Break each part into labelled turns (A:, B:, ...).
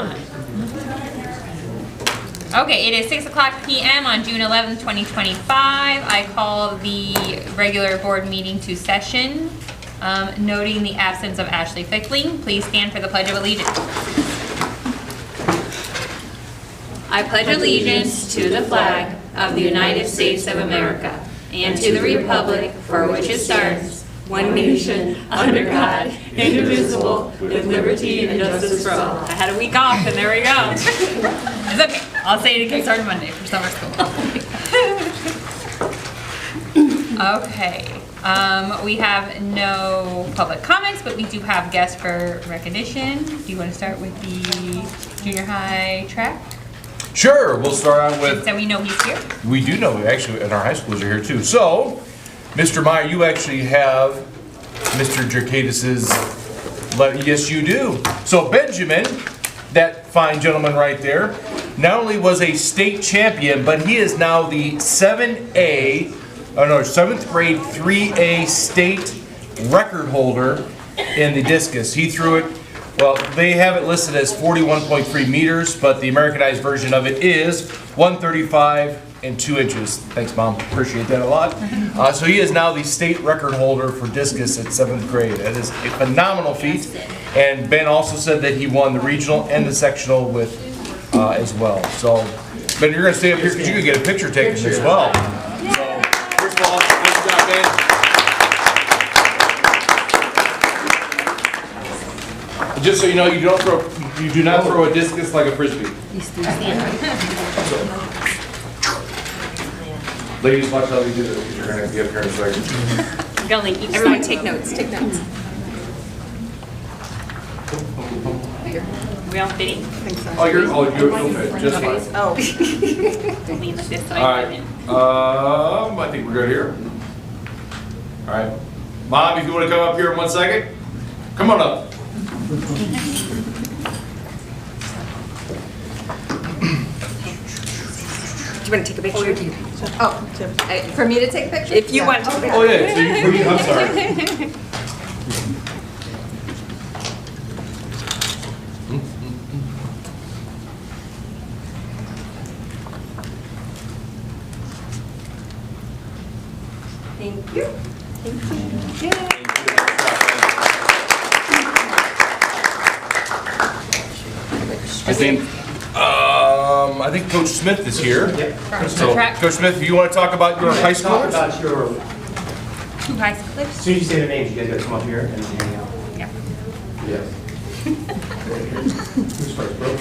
A: not. Okay, it is 6:00 p.m. on June 11th, 2025. I call the regular board meeting to session. Noting the absence of Ashley Fickling, please stand for the Pledge of Allegiance. I pledge allegiance to the flag of the United States of America and to the republic for which it stands, one nation, under God, indivisible, with liberty and justice for all. I had a week off and there we go. It's okay. I'll say it again starting Monday for summer school. Okay. We have no public comments, but we do have guests for recognition. Do you want to start with the junior high track?
B: Sure, we'll start out with...
A: So we know he's here?
B: We do know, actually, and our high schools are here too. So, Mr. Meyer, you actually have Mr. Jerkadis's... Yes, you do. So Benjamin, that fine gentleman right there, not only was a state champion, but he is now the 7th grade 3A state record holder in the discus. He threw it, well, they have it listed as 41.3 meters, but the Americanized version of it is 135 and 2 inches. Thanks, Mom. Appreciate that a lot. So he is now the state record holder for discus at 7th grade. That is a phenomenal feat. And Ben also said that he won the regional and the sectional with as well. So, Ben, you're going to stay up here because you can get a picture taken as well. So, first of all, nice job, Ben. Just so you know, you do not throw a discus like a frisbee. Ladies, watch how you do this because you're going to be up here in a second.
A: Everyone take notes, take notes. Are we all fitting? I think so.
B: You'll fit just fine.
A: Oh. Lean like this so
B: All right. I think we're good here. All right. Mom, if you want to come up here in 1 second, come on up.
C: Do you want to take a picture? Oh, for me to take a picture? If you want to.
B: Oh yeah, so I'm sorry.
C: Thank you. Thank you.
B: I think Coach Smith is here.
D: Yep.
B: So, Coach Smith, if you want to talk about your high schoolers?
D: Talk about your...
A: Two high schoolers?
D: As soon as you say their names, you guys got to come up here and hang out.
A: Yeah.
D: Yes. Who's first, bro?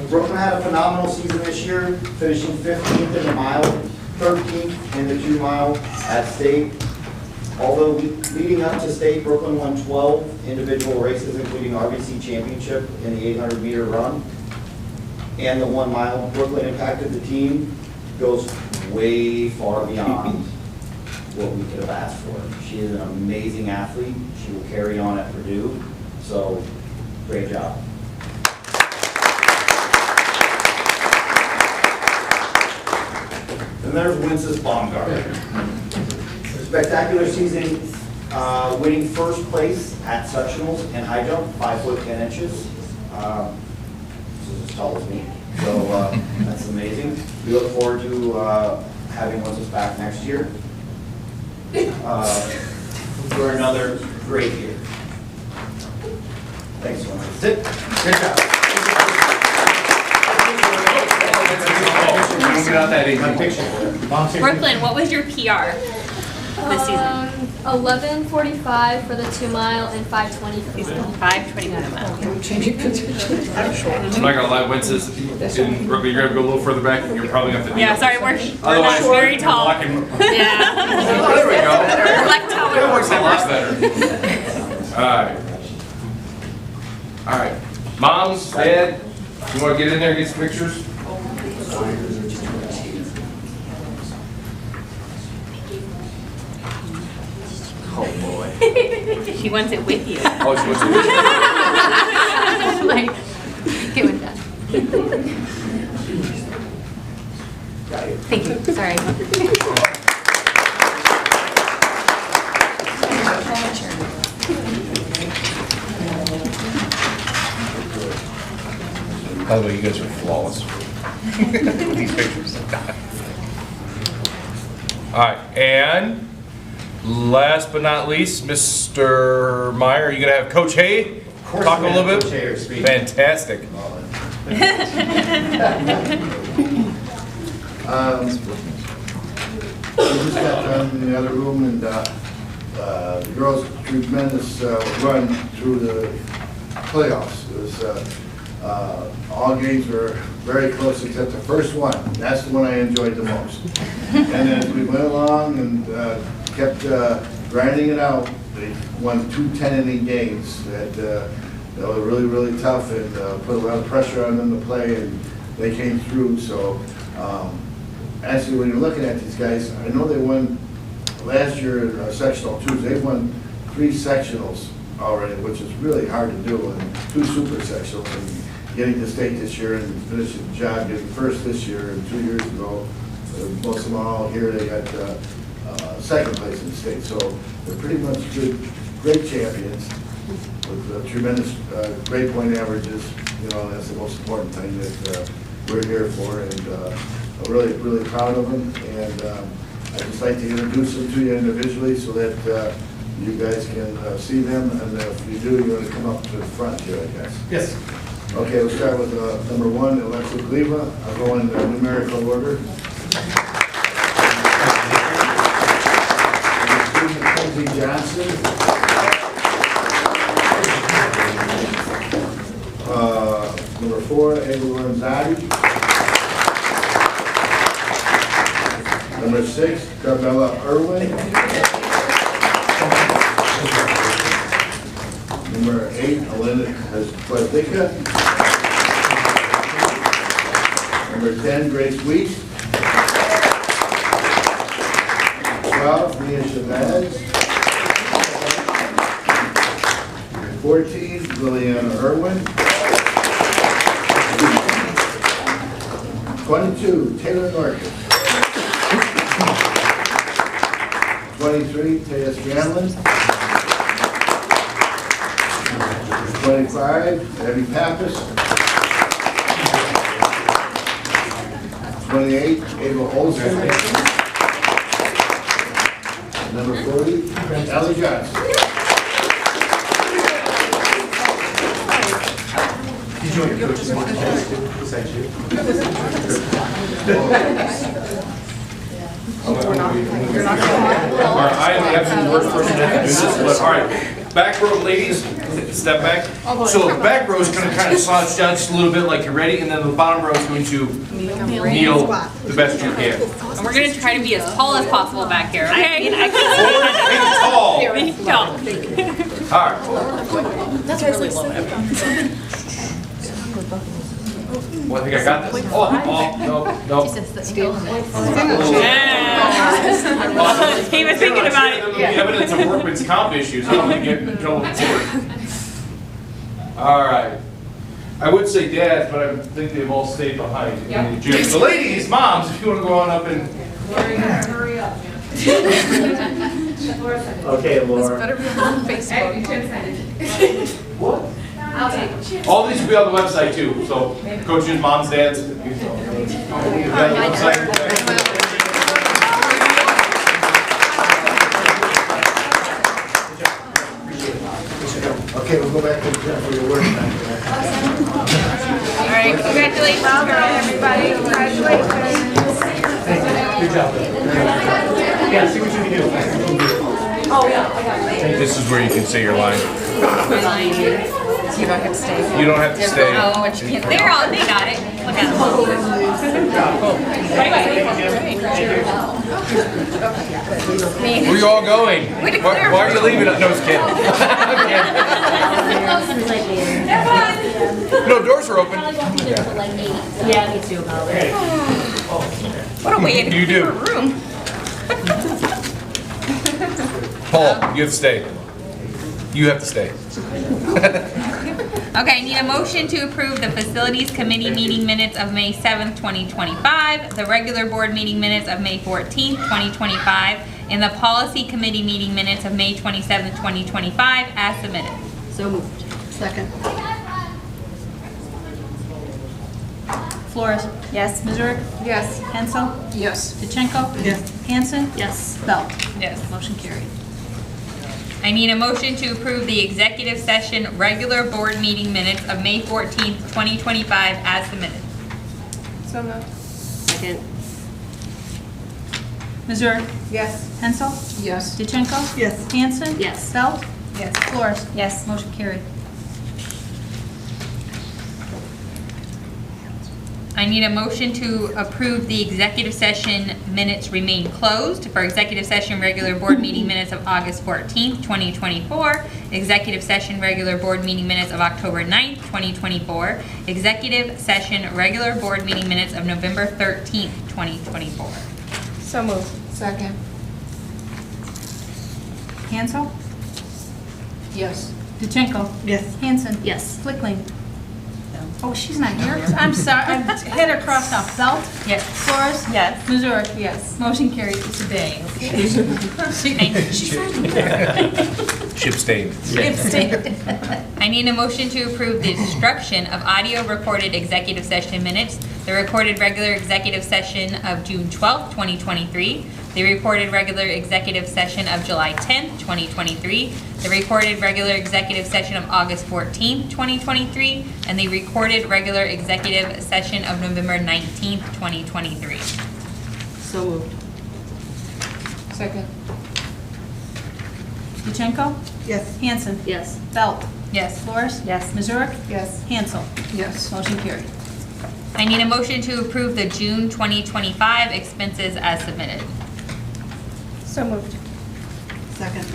E: Brooklyn had a phenomenal season this year, finishing 15th in the mile, 13th in the 2 mile at state. Although leading up to state, Brooklyn won 12 individual races, including RBC championship in the 800 meter run. And the 1 mile, Brooklyn impacted the team, goes way far beyond what we could have asked for. She is an amazing athlete. She will carry on at Purdue. So, great job. And there's Winston Baumgartner. Spectacular season, winning first place at sectionals and high jump, 5 foot 10 inches. This is as tall as me. So that's amazing. We look forward to having Winston back next year for another great year. Thanks so much. That's it. Good job.
B: Get out that easy.
A: Brooklyn, what was your PR this season?
F: 11:45 for the 2 mile and 5:20 for the mile.
A: 5:20 for the mile.
B: I'm not gonna lie, Winston's in rugby. You're gonna go a little further back. You're probably gonna have to.
A: Yeah, sorry, we're not very tall.
B: Yeah.
A: Yeah.
B: There we go.
A: We're like taller.
B: That works a lot better. All right. All right. Moms, Dad, you want to get in there and get some pictures?
E: Oh boy.
A: She wants it with you.
B: Oh, she wants to.
F: Like, get with that. Thank you. Sorry.
B: By the way, you guys are flawless. These pictures. All right, and last but not least, Mr. Meyer, are you gonna have Coach Hay talk a little bit?
D: Coach Hay speak.
B: Fantastic.
G: We just got done in the other room, and the girls' tremendous run through the playoffs. It was, all games were very close except the first one. That's the one I enjoyed the most. And as we went along and kept grinding it out, they won 2 10-inning games that were really, really tough, and put a lot of pressure on them to play, and they came through. So actually, when you're looking at these guys, I know they won last year in sectional twos. They've won 3 sectionals already, which is really hard to do, and 2 super sectionals. And getting to state this year and finishing the job, getting first this year, and 2 years ago, most of them all here, they got second place in the state. So they're pretty much good, great champions with tremendous grade point averages. You know, that's the most important thing that we're here for, and I'm really, really proud of them. And I'd just like to introduce them to you individually so that you guys can see them. And if you do, you're going to come up to the front here, I guess.
D: Yes.
G: Okay, we'll start with number 1, Alexa Gleva. I'll go in numerical order. Mackenzie Johnson. Number 4, Ava Lorenzotti. Number 6, Carmela Irwin. Number 8, Elena Kwazika. Number 10, Grace Weiss. 12, Mia Chavez. 14, Liliana Irwin. 22, Taylor Norton. 23, Taya Scanlon. 25, Debbie Pappas. 28, Ava Olsen. Number 40, Ellie Johnson.
D: Did you want your coach's one besides you?
B: All right, I am the absolute worst person to have to do this, but all right. Back row, ladies, step back. So the back row is going to kind of slouch down just a little bit like you're ready, and then the bottom row is going to kneel the best you can.
A: And we're gonna try to be as tall as possible back here, okay?
B: Forward and tall. All right. Well, I think I got this. Oh, no.
A: Yeah. He was thinking about it.
B: There'll be evidence of workman's comp issues. I'm gonna get in trouble with court. All right. I would say dads, but I think they've all stayed behind in the gym. So ladies, moms, if you want to go on up and...
H: Hurry up,
D: Okay, Laura.
C: Better be on Facebook.
D: What?
B: All these will be on the website too, so coaches, moms, dads. Be on the website.
G: Okay, we'll go back to for your work time.
A: All right, congratulations, everybody. Congratulations.
D: Good job. Yeah, see what you can do.
H: Oh, yeah, I got it.
B: This is where you can say your line.
C: You don't have to stay.
B: You don't have to stay.
A: Oh, what you can, they got it. Look at them.
B: Where are you all going? Why are you leaving? No, just kidding. No, doors are open.
H: Yeah, me too.
A: What a way to
B: You do.
A: clear a room.
B: Paul, you have to stay. You have to stay.
A: Okay, I need a motion to approve the Facilities Committee meeting minutes of May 7th, 2025, the regular board meeting minutes of May 14th, 2025, and the Policy Committee meeting minutes of May 27th, 2025, as submitted.
C: So moved. Second.
D: Flores.
C: Yes.
D: Missouri.
C: Yes.
D: Hensel.
H: Yes.
D: DeChenko. Yes. Hanson.
H: Yes.
D: Belt.
A: Yes.
D: Motion carried.
A: I need a motion to approve the executive session regular board meeting minutes of May 14th, 2025 as submitted.
C: So moved.
H: Second.
D: Missouri.
C: Yes.
D: Hensel.
H: Yes.
D: DeChenko.
C: Yes.
D: Hanson.
H: Yes.
D: Belt.
A: Yes.
D: Flores.
C: Yes.
D: Motion carried.
A: I need a motion to approve the executive session minutes remain closed for executive session regular board meeting minutes of August 14th, 2024, executive session regular board meeting minutes of October 9th, 2024, executive session regular board meeting minutes of November 13th, 2024.
C: So moved.
H: Second.
D: Hansel.
H: Yes.
D: DeChenko.
C: Yes.
D: Hanson.
H: Yes.
D: Flickling. Oh, she's not here? I'm sorry, I had her crossed off. Belt.
A: Yes.
D: Flores.
C: Yes.
D: Missouri.
C: Yes.
D: Motion carried today.
B: Ship stain.
A: I need a motion to approve the destruction of audio recorded executive session minutes, the recorded regular executive session of June 12th, 2023, the recorded regular executive session of July 10th, 2023, the recorded regular executive session of August 14th, 2023, and the recorded regular executive session of November 19th, 2023.
H: So moved. Second.
D: DeChenko.
C: Yes.
D: Hanson.
H: Yes.
D: Belt.
A: Yes.
D: Flores.
C: Yes.
D: Missouri.
C: Yes.
D: Hansel.
H: Yes.
D: Motion carried.
A: I need a motion to approve the June 2025 expenses as submitted.
C: So moved. Second.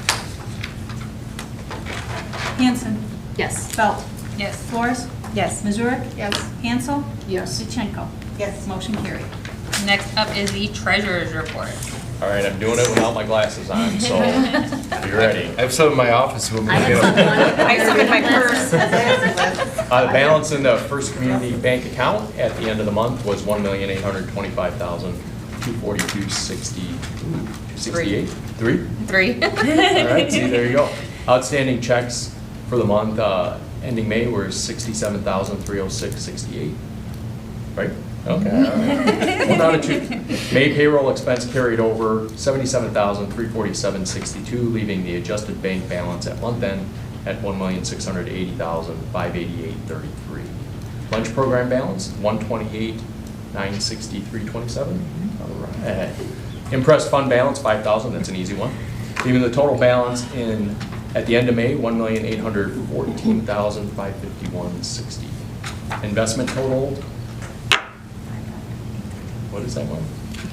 D: Hanson.
H: Yes.
D: Belt.
A: Yes.
D: Flores.
C: Yes.
D: Missouri.
C: Yes.
D: Hansel.
H: Yes.
D: DeChenko.
C: Yes.
D: Motion carried.
A: Next up is the treasurer's report.
I: All right, I'm doing it without my glasses on, so are you ready?
B: I have some in my office. We'll
H: I
B: get
H: have
B: them.
H: someone.
C: I have some in my purse.
I: The balance in the First Community Bank account at the end of the month was $1,825,242.68. Three?
A: 3.
I: All right, see, there you go. Outstanding checks for the month ending May were $67,306.68. Right? Okay, all right. One down to two. May payroll expense carried over $77,347.62, leaving the adjusted bank balance at month end at $1,680,588.33. Lunch program balance, $128,963.27. All right. Impressed fund balance, $5,000, that's an easy one. Leaving the total balance at the end of May, $1,814,551.60. Investment total, what is that one?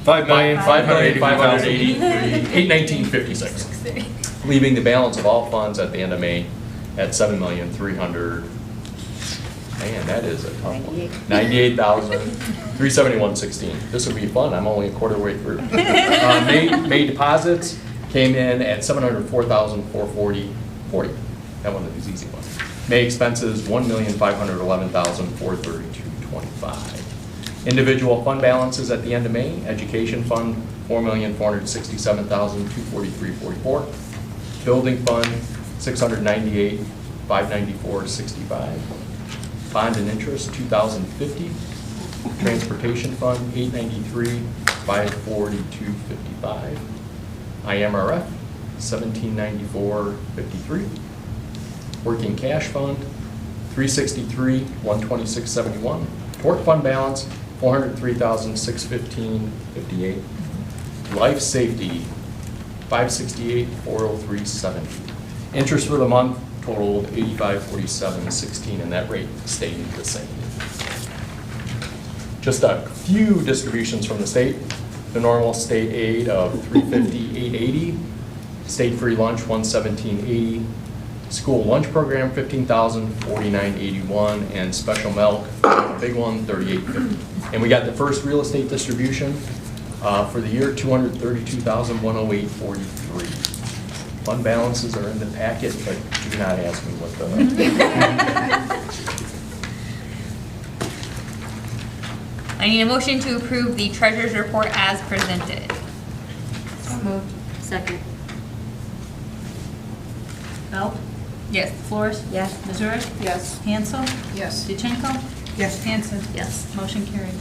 I: $5,583,819.56. Leaving the balance of all funds at the end of May at $7,300,000. Man, that is a tough one. $98,371.16. This will be fun. I'm only a quarter way through. May deposits came in at $704,440.40. That one is easy one. May expenses $1,511,432.25. Individual fund balances at the end of May, education fund, $4,467,243.44. Building fund, $698,594.65. Bond and interest, $2,050. Transportation fund, $893,542.55. IMRF, $1,794.53. Working cash fund, $363,126.71. Tort fund balance, $403,615.58. Life safety, $568,403.70. Interest for the month totaled $85,47.16, and that rate stayed the same. Just a few distributions from the state. The normal state aid of $350,880. State free lunch, $117.80. School lunch program, $15,049.81, and special milk, big one, $38.50. And we got the first real estate distribution for the year, $232,108.43. Fund balances are in the packet, but do not ask me what the.
A: I need a motion to approve the treasurer's report as presented.
H: So moved. Second.
D: Belt.
A: Yes.
D: Flores.
C: Yes.
D: Missouri.
C: Yes.
D: Hansel.
H: Yes.
D: DeChenko. Yes. Hanson.
H: Yes.
D: Motion carried.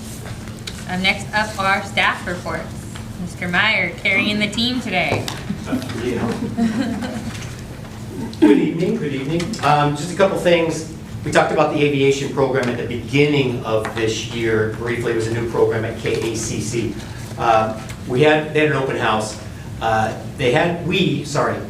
A: Next up are staff reports. Mr. Meyer carrying the team today.
J: Good evening, good evening. Just a couple things. We talked about the aviation program at the beginning of this year. Briefly, it was a new program at KACC. They had an open house.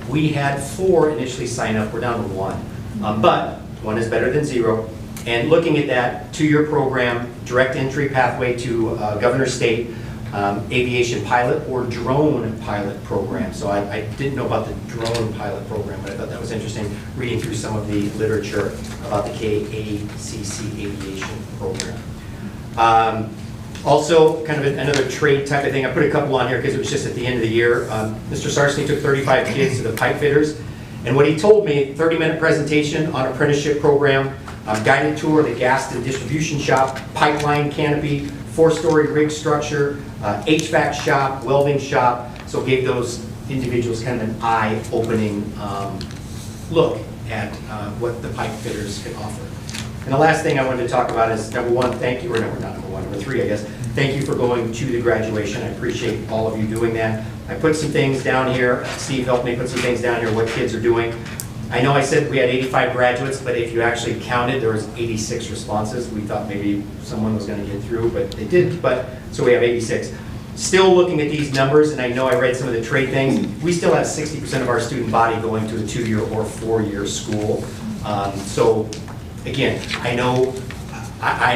J: We had 4 initially sign up. We're down to 1. But 1 is better than 0. And looking at that 2-year program, direct entry pathway to Governor State, aviation pilot or drone pilot program. So I didn't know about the drone pilot program, but I thought that was interesting, reading through some of the literature about the KACC aviation program. Also, kind of another trade type of thing. I put a couple on here because it was just at the end of the year. Mr. Sarsny took 35 kids to the pipe fitters. And what he told me, 30-minute presentation on apprenticeship program, guided tour of the gas and distribution shop, pipeline canopy, 4-story rig structure, HVAC shop, welding shop. So gave those individuals kind of an eye-opening look at what the pipe fitters can offer. And the last thing I wanted to talk about is number 1, thank you, or no, not number 1, number 3, I guess. Thank you for going to the graduation. I appreciate all of you doing that. I put some things down here. Steve helped me put some things down here, what kids are doing. I know I said we had 85 graduates, but if you actually counted, there was 86 responses. We thought maybe someone was going to get through, but they didn't. But so we have 86. Still looking at these numbers, and I know I read some of the trade things. We still have 60% of our student body going to a 2-year or 4-year school. So again, I know I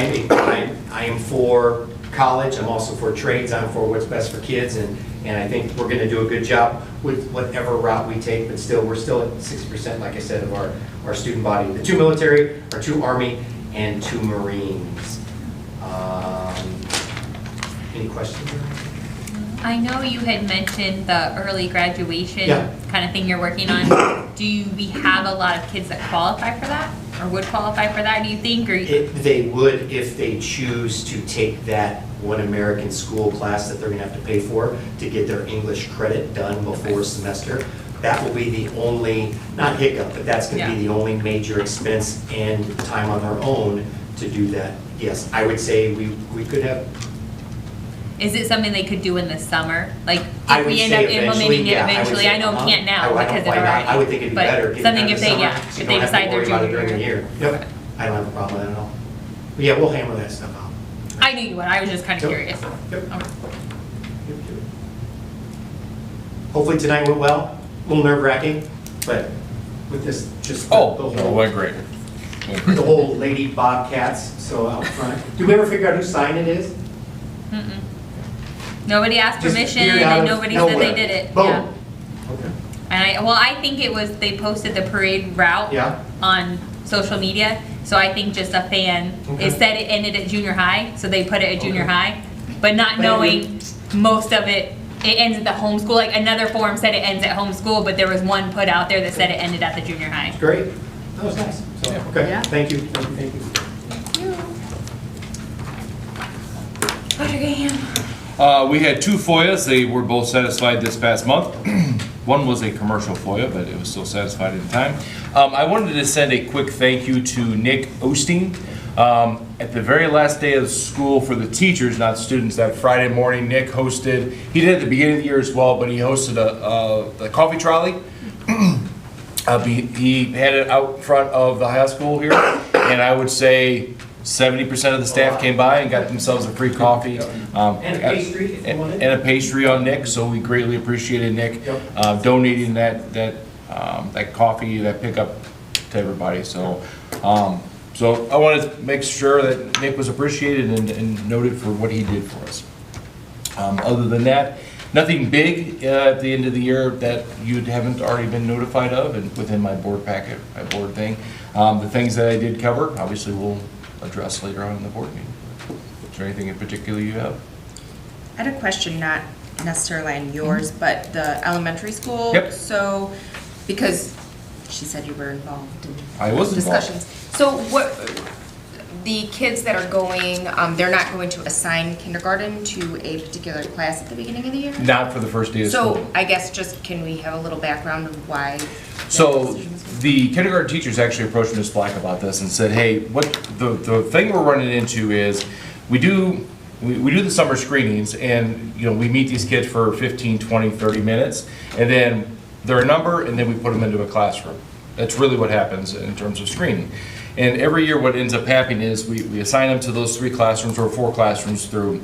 J: am for college. I'm also for trades. I'm for what's best for kids, and I think we're going to do a good job with whatever route we take, but still, we're still at 60%, like I said, of our student body. The 2 military, our 2 Army, and 2 Marines. Any questions?
A: I know you had mentioned the early graduation kind of thing you're working on. Do we have a lot of kids that qualify for that, or would qualify for that, do you think? Or
J: They would if they choose to take that One American School class that they're going to have to pay for to get their English credit done before semester. That will be the only, not hiccup, but that's going to be the only major expense and time on their own to do that. Yes, I would say we could have.
A: Is it something they could do in the summer? Like,
J: I
A: if
J: would
A: we end
J: say
A: up implementing it
J: I would
A: eventually?
J: say,
A: I know we can't now
J: I
A: because
J: don't-
A: of
J: why not?
A: already.
J: I would think it'd be better.
A: But something if they,
J: so
A: if
J: you
A: they
J: don't have to
A: decide they're
J: worry about it
A: junior
J: during the
A: year.
J: year. Yep, I don't have a problem with that at all. But yeah, we'll hammer that stuff out.
A: I knew you would, I was just kind of
J: Yep.
A: curious.
J: Yep.
A: Okay.
J: Hopefully tonight went well, a little nerve-wracking, but with this, just
B: Oh, no, it went great.
J: the whole Lady Bobcats, so out front. Did we ever figure out whose sign it is?
A: Mm-mm. Nobody asked
J: Just
A: permission
J: appeared out
A: and
J: of
A: nobody said they
J: nowhere.
A: did it.
J: Boom.
A: Yeah.
J: Okay.
A: And I think it was, they posted the parade route
J: Yeah.
A: on social media. So I think just a fan,
J: Okay.
A: it said it ended at junior high, so they put it at junior
J: Okay.
A: high. But not
J: Thank
A: knowing most of it, it ends at the home school. Like another forum said it ends at home school, but there was one put out there that said it ended at the junior high.
J: Great. That was nice. So, okay,
H: Yeah.
J: thank you, thank you.
A: Dr. Graham.
B: We had 2 FOIAs. They were both satisfied this past month. One was a commercial FOIA, but it was still satisfied at the time. I wanted to send a quick thank you to Nick Osteen. At the very last day of school for the teachers, not students, that Friday morning, Nick hosted, he did it at the beginning of the year as well, but he hosted a coffee trolley. He had it out front of the high school here, and I would say 70% of the staff came by and got themselves a free coffee.
J: And a pastry if you wanted.
B: And a pastry on Nick, so we greatly appreciated Nick donating that coffee, that pickup to everybody. So I wanted to make sure that Nick was appreciated and noted for what he did for us. Other than that, nothing big at the end of the year that you haven't already been notified of and within my board packet, my board thing. The things that I did cover, obviously we'll address later on in the board meeting. Is there anything in particular you have?
C: I had a question, not necessarily on yours, but the elementary school.
B: Yep.
C: So, because she said you were involved in
B: I was involved.
C: discussions. So The kids that are going, they're not going to assign kindergarten to a particular class at the beginning of the year?
B: Not for the first day of school.
C: So I guess just, can we have a little background of why? that
B: So
C: decision was made?
B: the kindergarten teachers actually approached Ms. Black about this and said, hey, what the thing we're running into is we do the summer screenings and, you know, we meet these kids for 15, 20, 30 minutes and then they're a number and then we put them into a classroom. That's really what happens in terms of screening. And every year what ends up happening is we assign them to those 3 classrooms or 4 classrooms through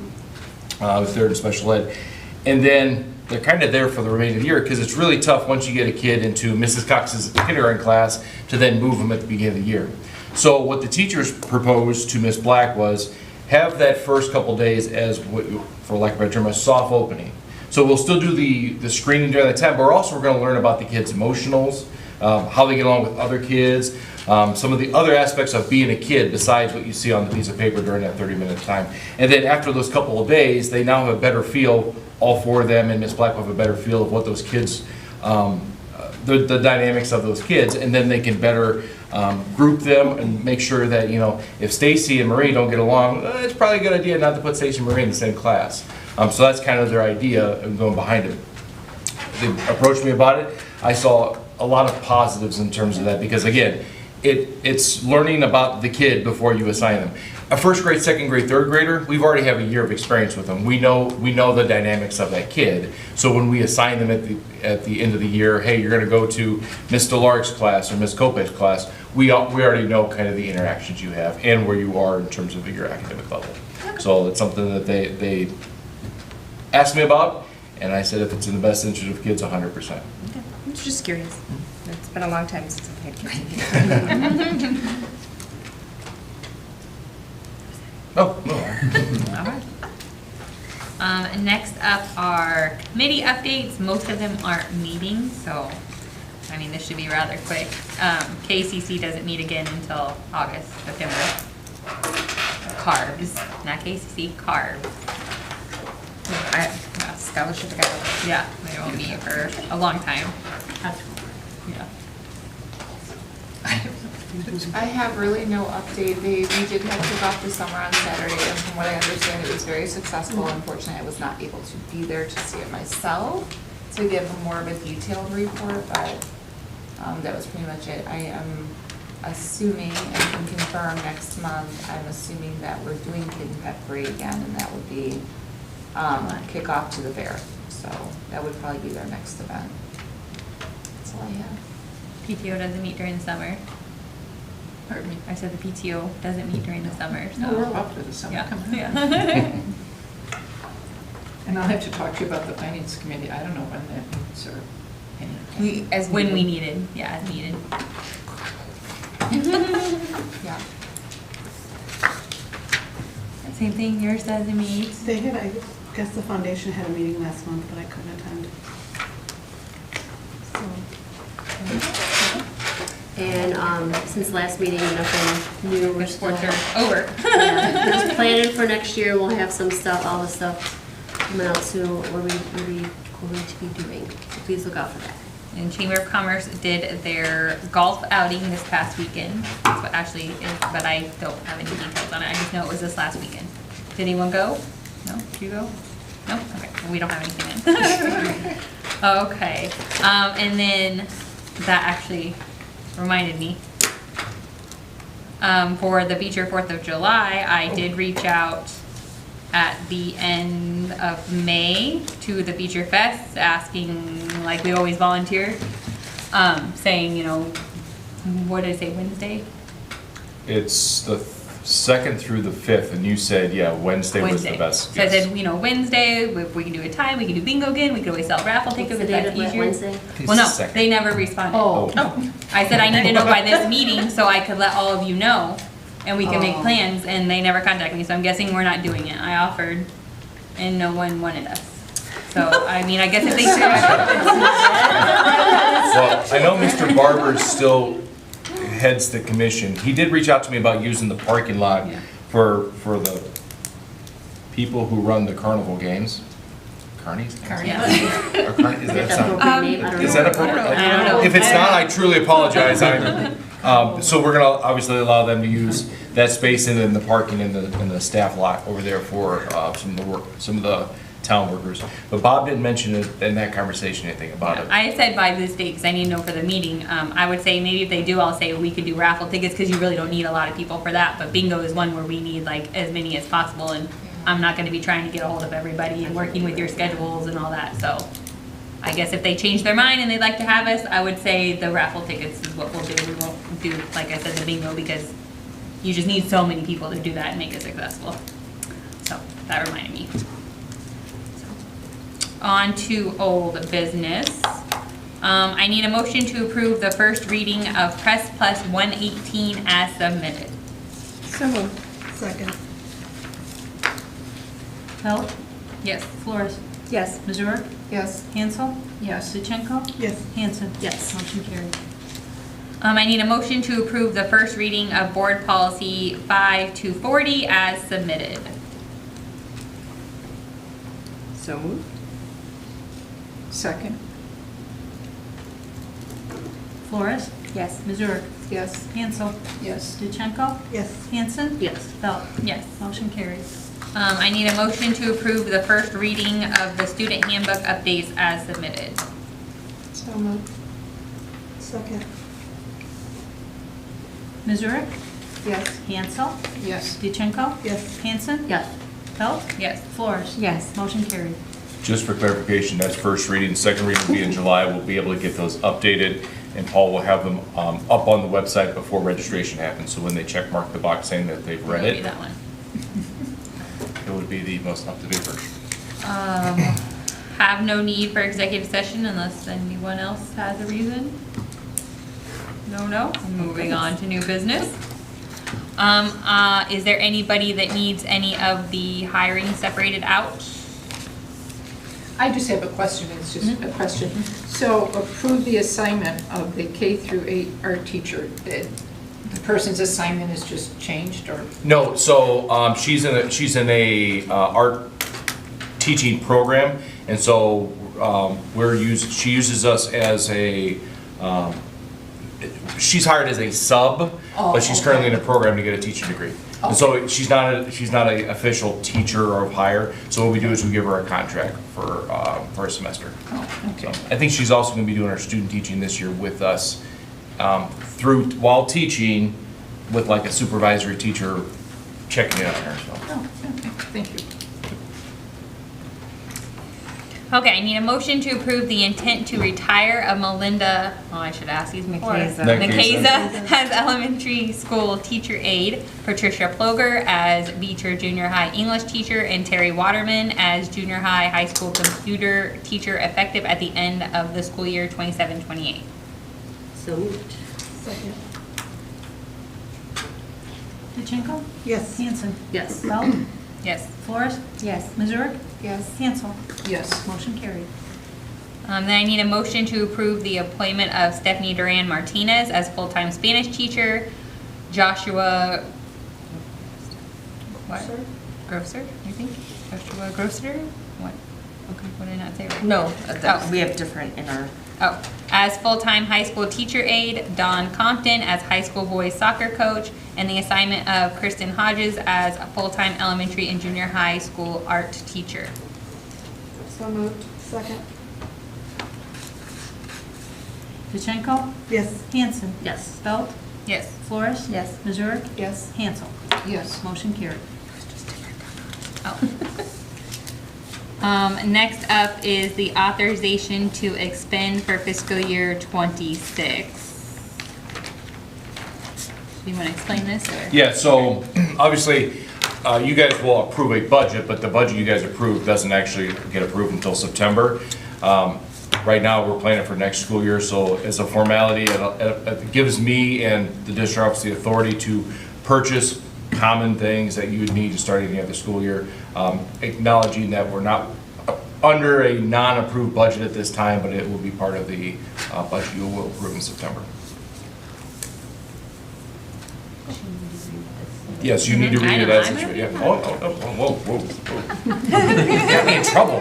B: if they're in special ed. And then they're kind of there for the remainder of the year because it's really tough once you get a kid into Mrs. Cox's kindergarten class to then move them at the beginning of the year. So what the teachers proposed to Ms. Black was have that first couple days as, for lack of a better term, a soft opening. So we'll still do the screening during that time, but we're going to learn about the kids' emotionals, how they get along with other kids, some of the other aspects of being a kid besides what you see on the piece of paper during that 30-minute time. And then after those couple of days, they now have a better feel, all 4 of them and Ms. Black will have a better feel of what those kids, the dynamics of those kids, and then they can better group them and make sure that, you know, if Stacy and Marie don't get along, it's probably a good idea not to put Stacy and Marie in the same class. So that's kind of their idea of going behind it. They approached me about it. I saw a lot of positives in terms of that because, again, it's learning about the kid before you assign them. A first grade, second grade, third grader, we've already have a year of experience with them. We know the dynamics of that kid. So when we assign them at the end of the year, hey, you're going to go to Miss DeLark's class or Miss Kopech's class, we already know kind of the interactions you have and where you are in terms of your academic level. So it's something that they asked me about, and I said if it's in the best interest of kids, 100%.
C: Okay. I'm just curious. It's been a long time since I've had kids.
B: Oh, no.
A: All right. Next up are committee updates. Most of them aren't meeting, so, I mean, this should be rather quick. KCC doesn't meet again until August, September. Carbs, not KCC, Carbs.
C: Scholarship guy.
A: Yeah, they won't meet for a long time. Yeah.
K: I have really no update. We did have kickoff this summer on Saturday, and from what I understand, it was very successful. Unfortunately, I was not able to be there to see it myself to give more of a detailed report, but that was pretty much it. I am assuming, and can confirm next month, I'm assuming that we're doing Kid and Pet Parade again, and that would be kickoff to the fair. So that would probably be their next event. That's all I have.
A: PTO doesn't meet during the summer.
K: Pardon me?
A: I said the PTO doesn't meet during the summer, so.
D: No, we're up for the summer,
A: Yeah,
D: come on.
A: yeah.
D: And I'll have to talk to you about the finance committee. I don't know when that meets or anything.
A: When we needed, yeah, as needed.
K: Yeah.
A: Same thing, yours doesn't meet.
L: They had, I guess the foundation had a meeting last month, but I couldn't attend.
H: And since last meeting, nothing new. We're still
A: Reports are over.
H: yeah, just planning for next year. We'll have some stuff, all the stuff coming out soon. What we're going to be doing. So please look out for that.
A: And Chamber of Commerce did their golf outing this past weekend. That's what Ashley is, but I don't have any details on it. I just know it was this last weekend. Did anyone go? No? Did you go? No? Okay, well, we don't have anything then. Okay, and then that actually reminded me. For the Beecher 4th of July, I did reach out at the end of May to the Beecher Fest, asking, like we always volunteer, saying, you know, what did I say, Wednesday?
B: It's the 2nd through the 5th, and you said, yeah, Wednesday was the best.
A: So I said, you know, Wednesday, if we can do a time, we can do bingo again, we could always sell raffle tickets
H: What's
A: if
H: the date
A: that's
H: of that,
A: easier.
H: Wednesday?
A: Well, no,
B: It's the 2nd.
A: they never responded.
H: Oh.
A: I said I need to know by this meeting so I could let all of you know, and we can make plans, and they never contacted me, so I'm guessing we're not doing it. I offered, and no one wanted us. So, I mean, I guess if they
B: Well, I know Mr. Barber still heads the commission. He did reach out to me about using the parking lot
A: Yeah.
B: for the people who run the carnival games. Carnies?
A: Yeah.
B: Or carni- is
H: Is
B: that
H: that
B: sound?
H: appropriate name? I don't know.
B: Is that appropriate?
A: I don't know.
B: If it's not, I truly apologize. So we're gonna obviously allow them to use that space and then the parking in the staff lot over there for some of the town workers. But Bob didn't mention it in that conversation, anything about it.
A: I said by this date, because I need to know for the meeting. I would say maybe if they do, I'll say we could do raffle tickets, because you really don't need a lot of people for that. But bingo is one where we need like as many as possible, and I'm not gonna be trying to get a hold of everybody and working with your schedules and all that, so. I guess if they change their mind and they'd like to have us, I would say the raffle tickets is what we'll do. We won't do, like I said, the bingo, because you just need so many people to do that and make it successful. So, that reminded me. On to old business. I need a motion to approve the first reading of Press Plus 118 as submitted.
D: So moved.
L: Second.
H: Belt?
A: Yes.
H: Flores?
F: Yes.
H: Missouri?
K: Yes.
H: Hansel?
D: Yes.
H: DeChenko?
L: Yes.
H: Hanson?
F: Yes.
H: Motion carried.
A: I need a motion to approve the first reading of Board Policy 5240 as submitted.
D: So moved. Second.
H: Flores?
F: Yes.
H: Missouri?
K: Yes.
H: Hansel?
D: Yes.
H: DeChenko?
L: Yes.
H: Hanson?
F: Yes.
H: Belt?
A: Yes.
H: Motion carried.
A: I need a motion to approve the first reading of the student handbook updates as submitted.
K: So moved.
L: Second.
H: Missouri?
K: Yes.
H: Hansel?
D: Yes.
H: DeChenko?
L: Yes.
H: Hanson?
F: Yes.
H: Belt?
A: Yes.
H: Flores?
F: Yes.
H: Motion carried.
B: Just for clarification, that's first reading. Second reading will be in July. We'll be able to get those updated, and Paul will have them up on the website before registration happens. So when they check mark the box saying that they've read
A: It'll be
B: it,
A: that one.
B: it would be the most up-to-date version.
A: Have no need for executive session unless anyone else has a reason. No. Moving on to new business. Is there anybody that needs any of the hiring separated out?
D: I just have a question, it's just a question. So approve the assignment of the K through 8 art teacher. The person's assignment is just changed, or?
B: No, so she's in a art teaching program, and so she uses us as a she's hired as a sub, but she's currently in a program to get a teaching degree. And so she's not a official teacher or hire. So what we do is we give her a contract for a semester.
D: Oh, okay.
B: So I think she's also going to be doing her student teaching this year with us while teaching, with like a supervisory teacher checking in on her. So.
D: Oh, okay, thank you.
A: Okay, I need a motion to approve the intent to retire of Melinda, I should ask these before.
B: Nikeza.
A: As elementary school teacher aide, Patricia Ploger as Beecher Junior High English teacher, and Terry Waterman as junior high school computer teacher, effective at the end of the school year 27-28.
H: So moved.
L: Second.
H: DeChenko?
L: Yes.
H: Hanson?
F: Yes.
H: Belt?
A: Yes.
H: Flores?
F: Yes.
H: Missouri?
K: Yes.
H: Hansel?
D: Yes.
H: Motion carried.
A: Then I need a motion to approve the appointment of Stephanie Duran Martinez as full-time Spanish teacher, Joshua, what? Grosser, you think? Joshua Grosser? What? Okay, what did I not say right?
F: No, we have different in our.
A: Oh, as full-time high school teacher aide, Don Compton as high school boys soccer coach, and the assignment of Kristen Hodges as a full-time elementary and junior high school art teacher.
L: So moved. Second.
H: DeChenko?
L: Yes.
H: Hanson?
F: Yes.
H: Belt?
A: Yes.
H: Flores?
F: Yes.
H: Missouri?
K: Yes.
H: Hansel?
D: Yes.
H: Motion carried.
A: Next up is the authorization to expend for fiscal year 26. Do you want to explain this, or?
B: Yeah, so obviously, you guys will approve a budget, but the budget you guys approve doesn't actually get approved until September. Right now, we're planning for next school year, so as a formality, it gives me and the district office the authority to purchase common things that you would need to start any other school year, acknowledging that we're not under a non-approved budget at this time, but it will be part of the budget you will approve in September. Yes, you need to read it as it's written. Yeah. Whoa. Got me in trouble.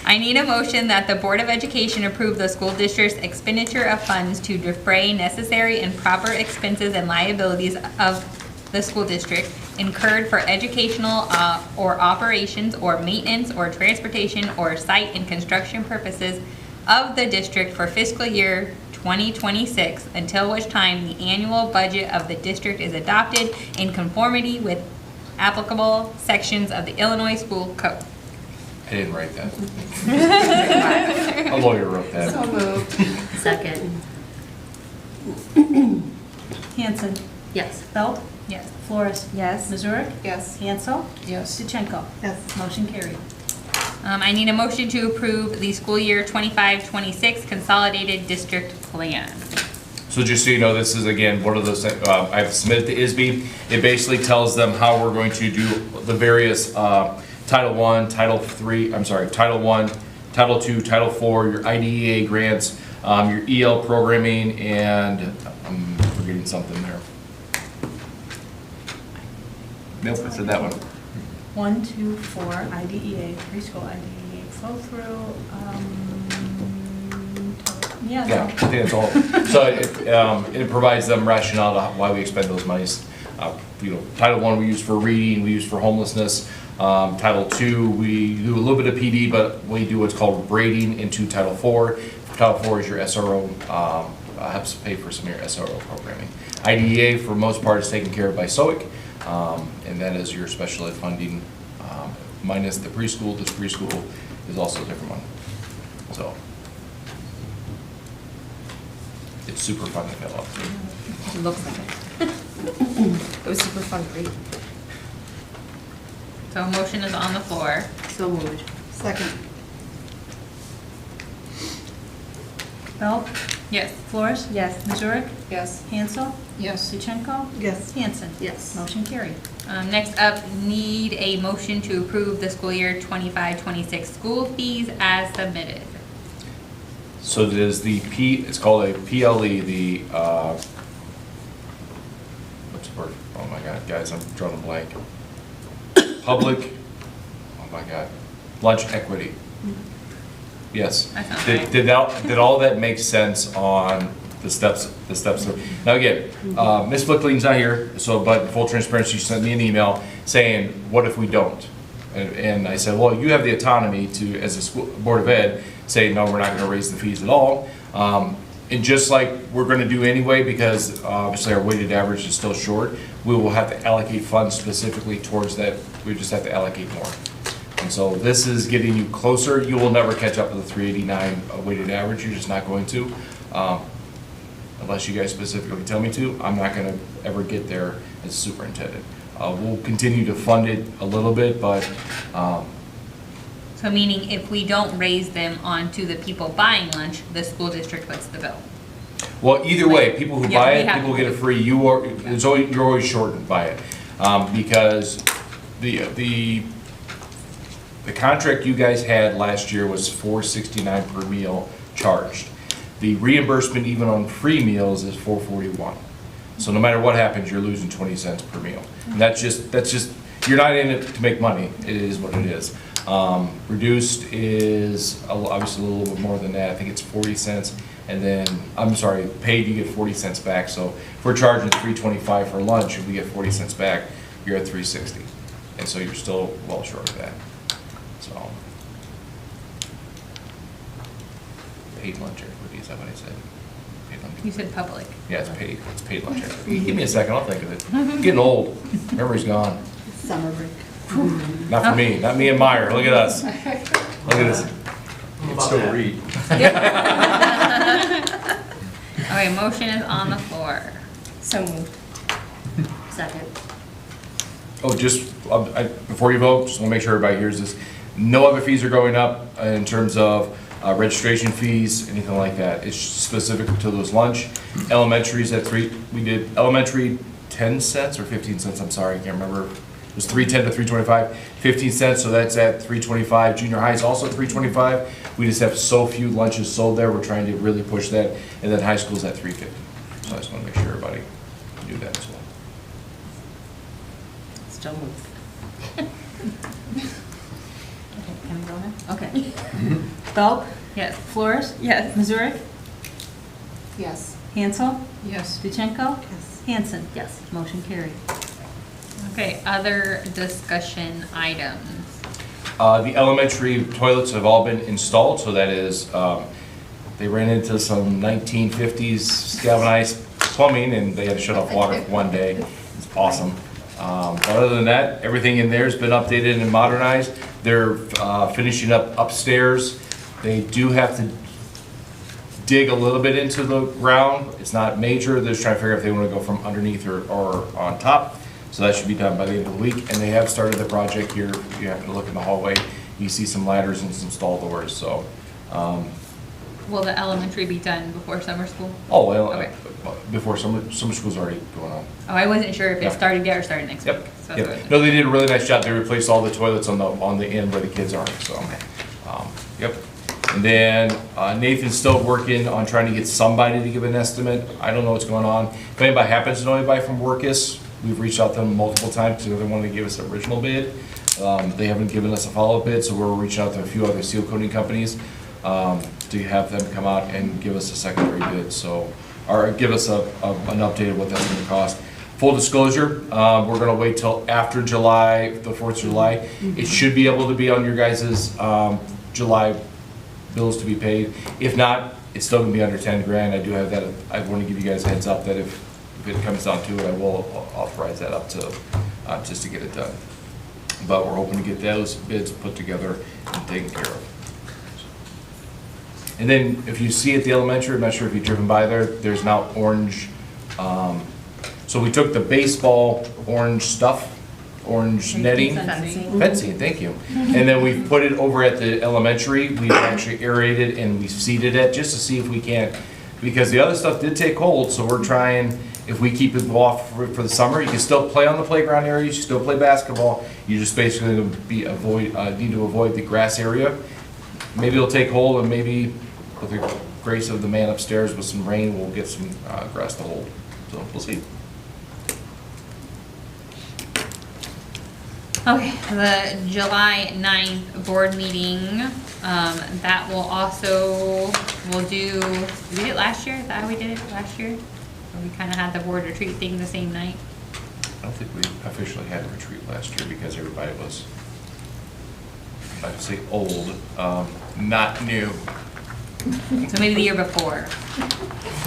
A: I need a motion that the Board of Education approve the school district's expenditure of funds to defray necessary and proper expenses and liabilities of the school district incurred for educational or operations or maintenance or transportation or site and construction purposes of the district for fiscal year 2026, until which time the annual budget of the district is adopted in conformity with applicable sections of the Illinois School Code.
B: I didn't write that. A lawyer wrote that.
K: So moved.
H: Second.
L: Hanson,
H: Yes.
L: Belt,
A: Yes.
L: Flores,
F: Yes.
L: Missouri,
K: Yes.
L: Hansel,
D: Yes.
L: DeChenko.
D: Yes.
L: Motion carried.
A: I need a motion to approve the school year 25-26 consolidated district plan.
B: So just so you know, this is again, one of those, I've submitted to ISB. It basically tells them how we're going to do the various Title I, Title III, I'm sorry, Title I, Title II, Title IV, your IDEA grants, your EL programming, and I'm forgetting something there. Nope, I said that one.
L: 1, 2, 4, IDEA, preschool IDEA, flow through,
B: Yeah, I think that's all. So it provides them rationale to why we expend those monies. Title I we use for reading, we use for homelessness. Title II, we do a little bit of PD, but we do what's called braiding into Title IV. Title IV is your SRO, helps pay for some of your SRO programming. IDEA, for most part, is taken care of by SOIC, and that is your special ed funding, minus the preschool. This preschool is also a different one. So it's super fun to fill out.
C: It looks like it. It was super fun to read.
A: So a motion is on the floor.
H: So moved.
L: Second. Belt,
A: Yes.
L: Flores,
F: Yes.
L: Missouri,
K: Yes.
L: Hansel,
D: Yes.
L: DeChenko.
D: Yes.
L: Hanson.
H: Yes.
L: Motion carried.
A: Next up, need a motion to approve the school year 25-26 school fees as submitted.
B: So there's it's called a PLE, the, what's the word? Oh my God, guys, I'm drawing a blank. Public, oh my God, lunch equity. Yes.
A: That sounds right.
B: Did all that make sense on the steps? Now again, Ms. Flickling's not here, but full transparency, she sent me an email saying, what if we don't? And I said, well, you have the autonomy to, as a school board of ed, say, no, we're not gonna raise the fees at all. And just like we're gonna do anyway, because obviously our weighted average is still short, we will have to allocate funds specifically towards that. We just have to allocate more. And so this is getting you closer. You will never catch up with the 389 weighted average. You're just not going to. Unless you guys specifically tell me to, I'm not gonna ever get there as superintendent. We'll continue to fund it a little bit, but
A: So meaning if we don't raise them onto the people buying lunch, the school district puts the bill.
B: well, either way, people who
A: Yeah,
B: buy
A: we
B: it,
A: have
B: people
A: to.
B: get it free. You're always shortened by it because the contract you guys had last year was $4.69 per meal charged. The reimbursement even on free meals is $4.41. So no matter what happens, you're losing 20 cents per meal. And that's just you're not in it to make money. It is what it is. Reduced is obviously a little bit more than that. I think it's 40 cents. And then, I'm sorry, paid you get 40 cents back. So if we're charging $3.25 for lunch and we get 40 cents back, you're at $3.60. And so you're still well short of that. So, paid lunch equity, is that what I said? Paid lunch.
A: You said public.
B: Yeah, it's paid lunch equity. Give me a second, I'll think of it. Getting old, memory's gone.
L: Summer break.
B: Not for me, not me and Meyer, look at us. Look at this.
I: You can still read.
A: Okay, motion is on the floor.
C: So moved.
H: Second.
B: Oh, just, before you vote, just want to make sure everybody hears this. No other fees are going up in terms of registration fees, anything like that. It's specific to those lunch. Elementary's at we did elementary 10 cents or 15 cents, I'm sorry, I can't remember. It was $3.10 to $3.25, 15 cents, so that's at $3.25. Junior high is also $3.25. We just have so few lunches sold there, we're trying to really push that. And then high school's at $3.50. So I just want to make sure everybody can do that as well.
H: Still moved.
L: Okay, can I go ahead? Okay. Belk?
A: Yes.
L: Flores?
F: Yes.
L: Missouri?
K: Yes.
L: Hansel?
D: Yes.
L: Duchenko? Yes. Hanson? Yes. Motion carried.
A: Okay, other discussion items.
B: The elementary toilets have all been installed, so that is, they ran into some 1950s galvanized plumbing, and they had to shut off water for one day. It's awesome. But other than that, everything in there has been updated and modernized. They're finishing up upstairs. They do have to dig a little bit into the ground. It's not major. They're just trying to figure out if they want to go from underneath or on top. So that should be done by the end of the week. And they have started the project here. You have to look in the hallway. You see some ladders and some stall doors, so.
A: Will the elementary be done before summer school?
B: Oh, well,
A: Okay.
B: before summer school's already going on.
A: Oh, I wasn't sure if it
B: Yeah.
A: started yet or started next week.
B: Yep,
A: So
B: yep.
A: that's
B: No, they did a really nice job. They replaced all the toilets on the end where the kids are, so. Yep. And then Nathan's still working on trying to get somebody to give an estimate. I don't know what's going on. If anybody happens to know anybody from Workus, we've reached out to them multiple times because they wanted to give us an original bid. They haven't given us a follow-up bid, so we're reaching out to a few other seal coating companies to have them come out and give us a secondary bid, so, or give us an update of what that's gonna cost. Full disclosure, we're gonna wait till after July, the 4th of July. It should be able to be on your guys' July bills to be paid. If not, it's still gonna be under 10 grand. I do have that, I wanna give you guys a heads up that if it comes down to it, I will authorize that up to, just to get it done. But we're hoping to get those bids put together and taken care of. And then if you see at the elementary, I'm not sure if you've driven by there, there's now orange, so we took the baseball orange stuff, orange netting. Fencing, thank you. And then we've put it over at the elementary. We've actually aerated and we've seeded it just to see if we can't, because the other stuff did take hold, so we're trying, if we keep it off for the summer, you can still play on the playground area, you can still play basketball. You just basically need to avoid the grass area. Maybe it'll take hold, and maybe with the grace of the man upstairs with some rain, we'll get some grass to hold. So we'll see.
A: Okay, the July 9th board meeting, that will also, we did it last year? Is that how we did it last year? Or we kind of had the board retreat thing the same night?
B: I don't think we officially had a retreat last year because everybody was, I'd say old, not new.
A: So maybe the year before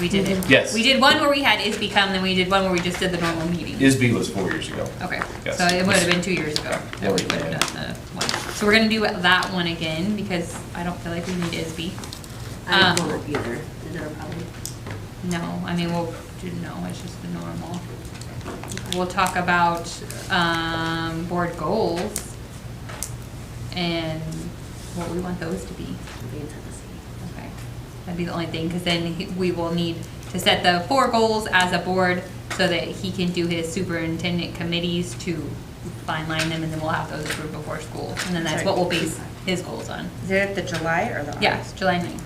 A: we did it.
B: Yes.
A: We did one where we had ISB come, then we did one where we just did the normal meeting.
B: ISB was 4 years ago.
A: Okay,
B: Yes.
A: so it would have been 2 years ago
B: Yeah,
A: that we
B: we
A: would have
B: did.
A: done the one. So we're gonna do that one again because I don't feel like we need ISB.
H: I don't want either. Is there a problem?
A: No, I mean, no, it's just the normal. We'll talk about, board goals and what we want those to be.
H: It'll be in Tennessee.
A: Okay, that'd be the only thing, because then we will need to set the 4 goals as a board so that he can do his superintendent committees to fine line them, and then we'll have those approved before school. And then that's what we'll base his goals on.
C: Is it the July or the August?
A: Yeah, July 9th.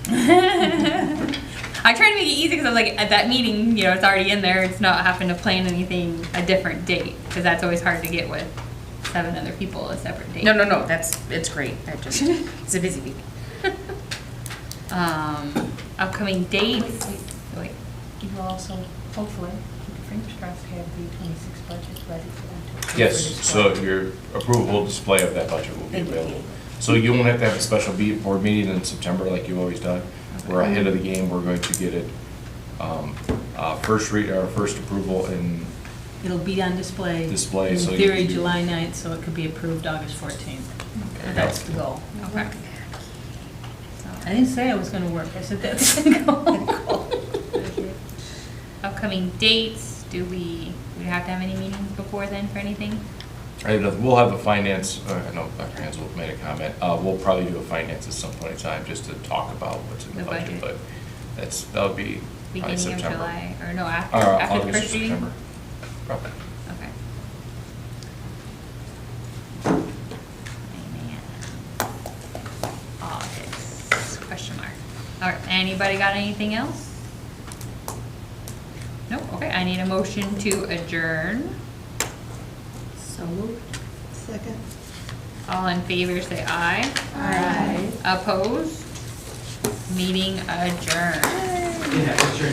H: Okay.
A: I try to make it easy because I was like, at that meeting, it's already in there. It's not having to plan anything a different date, because that's always hard to get with 7 other people, a separate date.
C: No, it's great. It's a busy week.
A: Upcoming dates. Wait,
L: You will also, hopefully, keep your fingers crossed, have the 26 budget ready for them to.
B: Yes, so your approval display of that budget will be available. So you won't have to have a special board meeting in September like you've always done. We're ahead of the game. We're going to get it first approval in
L: It'll be on display.
B: Display,
L: In
B: so you
L: theory,
B: can-
L: July 9th, so it could be approved August 14th. That's the goal.
A: okay.
L: I didn't say I was gonna work, I said that's the goal.
A: Upcoming dates, do we have to have any meetings before then for anything?
B: We'll have a finance, I know Dr. Hansel made a comment, we'll probably do a finance at some point in time just to talk about what's in the
A: The
B: budget,
A: budget.
B: but that'll be probably
A: Beginning of
B: September.
A: July, or no,
B: Or
A: after the
B: August or
A: first reading?
B: September. Probably.
A: Okay. August, question mark. All right, anybody got anything else? Nope, okay, I need a motion to adjourn.
H: So moved.
L: Second.
A: All in favor, say aye.
H: Aye.
A: Opposed? Meeting adjourned.
J: Yeah, that's your